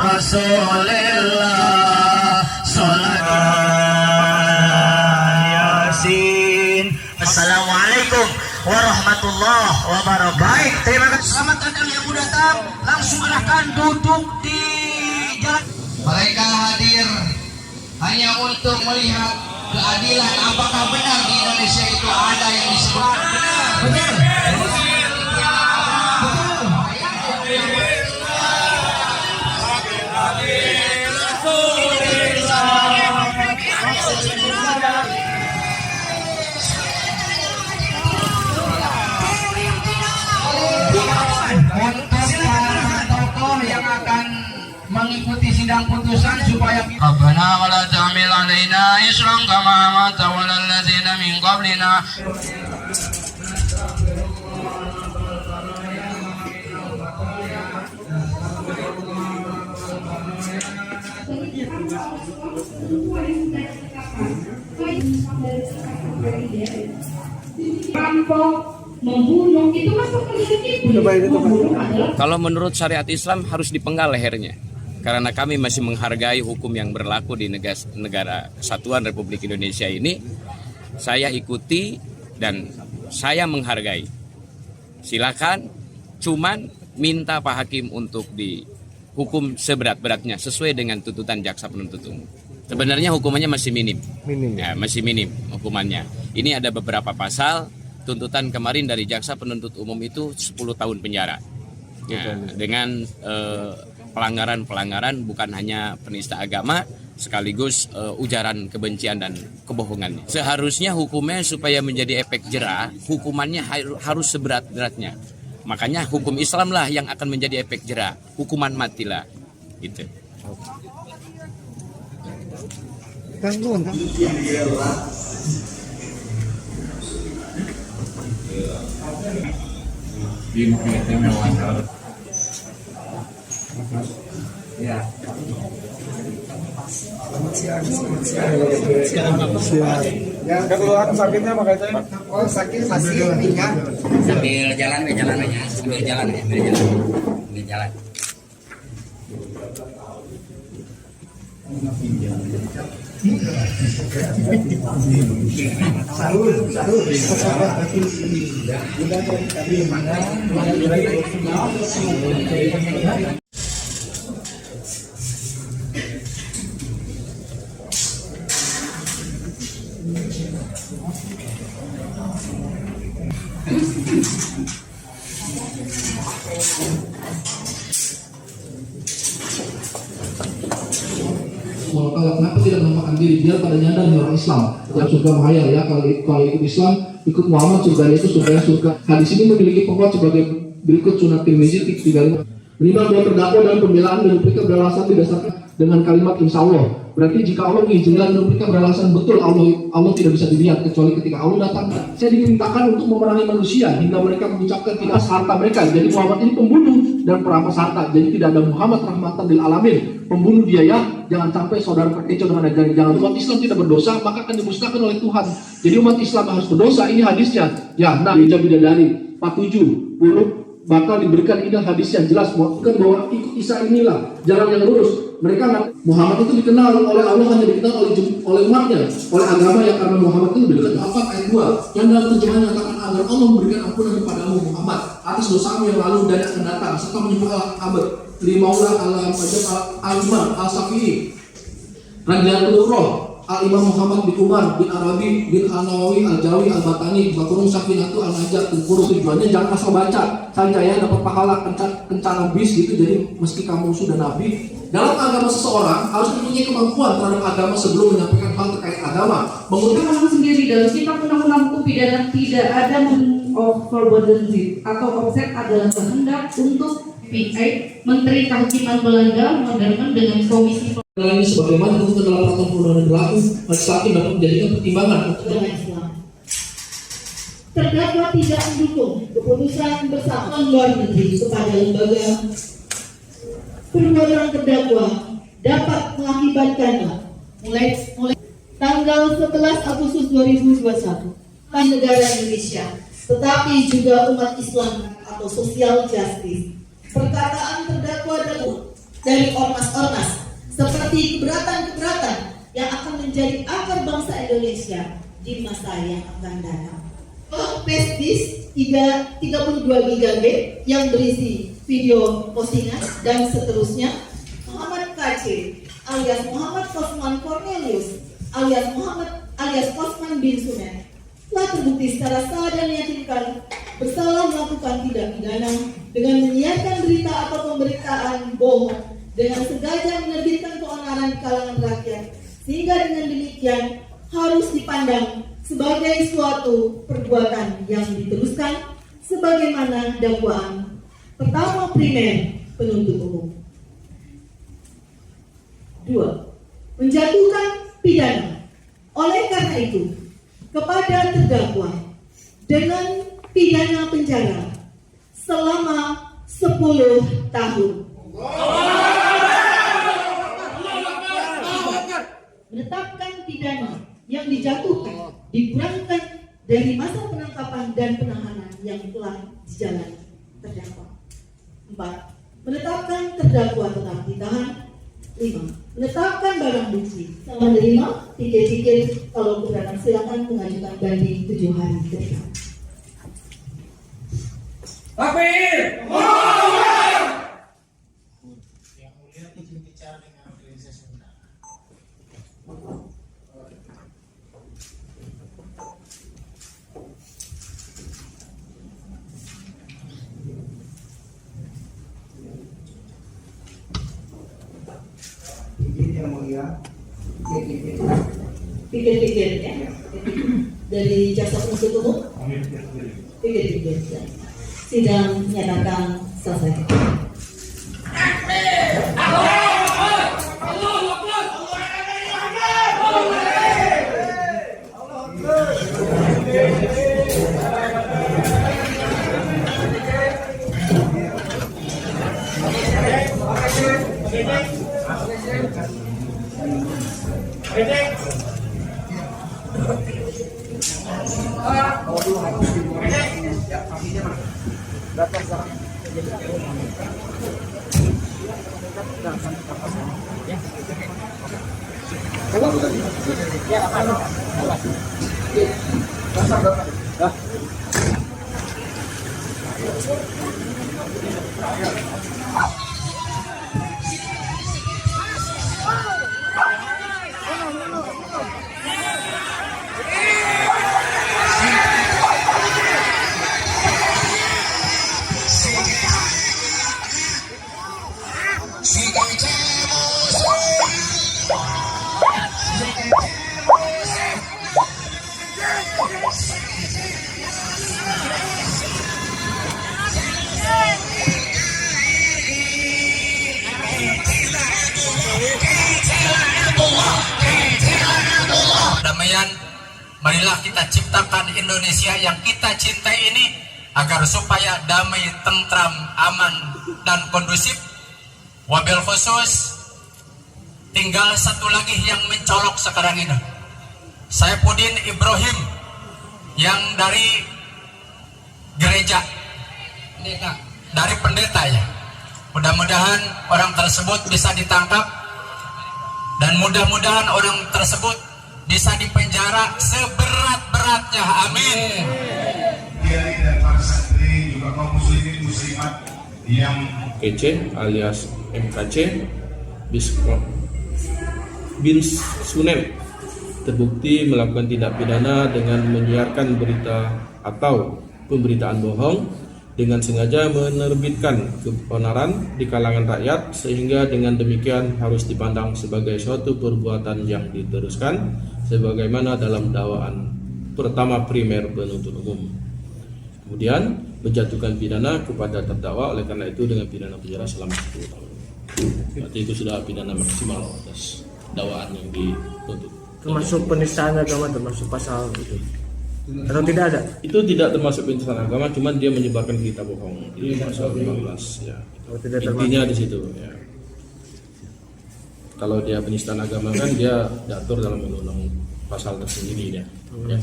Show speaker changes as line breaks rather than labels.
Rasulillah. Salat Yasin. Assalamualaikum warahmatullahi wabarakatuh.
Baik, terima kasih. Selamat datang yang mau datang. Langsung silahkan duduk di jalan. Mereka hadir hanya untuk melihat keadilan. Apakah benar di Indonesia itu ada yang disebut benar? Betul. Mengikuti sidang putusan supaya
Rabbana wa la ta'mil alaina isran kama amalta 'alal ladzina min qablina.
Membunuh itu masuk ke
Kalau menurut syariat Islam harus dipenggal lehernya. Karena kami masih menghargai hukum yang berlaku di negara Kesatuan Republik Indonesia ini. Saya ikuti dan saya menghargai. Silakan, cuman minta Pak Hakim untuk dihukum seberat-beratnya sesuai dengan tuntutan jaksa penuntut umum. Sebenarnya hukumannya masih minim. Ya, masih minim hukumannya. Ini ada beberapa pasal. Tuntutan kemarin dari jaksa penuntut umum itu 10 tahun penjara. Ya, dengan pelanggaran-pelanggaran bukan hanya penista agama, sekaligus ujaran kebencian dan kebohongan. Seharusnya hukumnya supaya menjadi efek jera, hukumannya harus seberat-beratnya. Makanya hukum Islam lah yang akan menjadi efek jera, hukuman matilah. Gitu.
Ya. Yang keluar sakitnya makanya. Oh, sakit masih ringan.
Sambil jalan aja, sambil jalan.
Kenapa tidak menampakkan diri biar pada nyadar di orang Islam yang surga menghayal ya, kalau ikut Islam ikut Muhammad surganya itu surga. Hadis ini memiliki penguat sebagai berikut: Sunan Tirmizi 3. Minimal bahwa terdakwa dalam pembelaan dan mereka beralasan didasarkan dengan kalimat insya Allah. Berarti jika Allah mengizinkan dan mereka beralasan betul Allah tidak bisa dilihat kecuali ketika Allah datang. Saya diperintahkan untuk memerangi manusia hingga mereka mengucapkan tidak harta mereka. Jadi Muhammad ini pembunuh dan perampas harta. Jadi tidak ada Muhammad rahmatan lil alamin. Pembunuh dia ya. Jangan sampai saudara terkecoh dengan ajaran. Jangan umat Islam tidak berdosa maka akan dimusnahkan oleh Tuhan. Jadi umat Islam harus berdosa. Ini hadisnya. Ya, nah Bidadari 47 bakal diberikan indah hadis yang jelas bukan bahwa ikut Isa inilah jalan yang lurus. Mereka Muhammad itu dikenal oleh Allah hanya dikenal oleh umatnya, oleh agama yang karena Muhammad itu lebih dekat. Apa ayat 2 yang dalam terjemahan mengatakan agar Allah memberikan ampunan kepadamu Muhammad atas dosamu yang lalu dan yang akan datang, serta menyebut al-Abad Limaulah al-Iman al-Safi'i Radhiyallahu Roh Al-Imam Muhammad bin Umar bin Arabi bin Al-Nawawi Al-Jawi Al-Batani Bakurung Safinatu Al-Najat Tengkurus. Tujuannya jangan asal baca saja ya, dapat pahala kencana bis gitu. Jadi meski kamu sudah nabi, dalam agama seseorang harus mempunyai kemampuan terhadap agama sebelum menyampaikan hal terkait agama. Menurut
Orang sendiri dalam kitab undang-undang hukum pidana tidak ada of verbodensit atau offset adalah kehendak untuk PI Menteri Kehakiman Belanda modern dengan komisi
ini sebagaimana tentukan dalam peraturan perundangan berlaku, majelis hakim dapat menjadikan pertimbangan untuk
terdakwa tidak mendukung keputusan bersama luar negeri kepada lembaga. Perbuatan terdakwa dapat mengakibatkannya mulai tanggal 11 Agustus 2021 di negara Indonesia, tetapi juga umat Islam atau social justice. Perkataan terdakwa dalam
dari ormas-ormas seperti keberatan-keberatan yang akan menjadi akar bangsa Indonesia di masa yang akan datang. Flash disk 32 GB yang berisi video postingan dan seterusnya. Muhammad KC alias Muhammad Kosman Cornelius alias Kosman bin Sunet telah terbukti secara sah dan meyakinkan bersalah melakukan tindak pidana dengan menyiarkan berita atau pemberitaan bohong dengan sengaja menerbitkan keonaran di kalangan rakyat, sehingga dengan demikian harus dipandang sebagai suatu perbuatan yang diteruskan sebagaimana dakwaan pertama primer penuntut umum. 2. Menjatuhkan pidana. Oleh karena itu, kepada terdakwa dengan pidana penjara selama 10 tahun. Menetapkan pidana yang dijatuhkan dikurangkan dari masa penangkapan dan penahanan yang telah dijalani terdakwa. 4. Menetapkan terdakwa tetap ditahan. 5. Menetapkan barang bukti. Sama menerima, pikir-pikir, kalau keberatan silakan mengajukan banding 7 hari ke depan. Pikir-pikir ya. Dari jaksa penuntut umum. Pikir-pikir ya. Sidang menyatakan selesai.
Perdamaian, marilah kita ciptakan Indonesia yang kita cintai ini agar supaya damai, tentram, aman, dan kondusif. Wabil khusus, tinggal satu lagi yang mencolok sekarang ini. Saifuddin Ibrahim yang dari gereja, dari pendeta ya. Mudah-mudahan orang tersebut bisa ditangkap dan mudah-mudahan orang tersebut bisa dipenjara seberat-beratnya. Amin.
Dari dan para santri juga kaum muslimin muslimat yang
KC alias MKC bin Sunet terbukti melakukan tindak pidana dengan menyiarkan berita atau pemberitaan bohong dengan sengaja menerbitkan keonaran di kalangan rakyat, sehingga dengan demikian harus dipandang sebagai suatu perbuatan yang diteruskan sebagaimana dalam dakwaan pertama primer penuntut umum. Kemudian menjatuhkan pidana kepada terdakwa oleh karena itu dengan pidana penjara selama 10 tahun. Berarti itu sudah pidana maksimal atas dakwaan yang dituntut.
Termasuk penistaan agama, termasuk pasal itu atau tidak ada?
Itu tidak termasuk penistaan agama, cuman dia menyebarkan berita bohong di pasal 15 ya. Intinya di situ ya. Kalau dia penistaan agama kan dia diatur dalam undang-undang pasal tersendiri ya. Ya.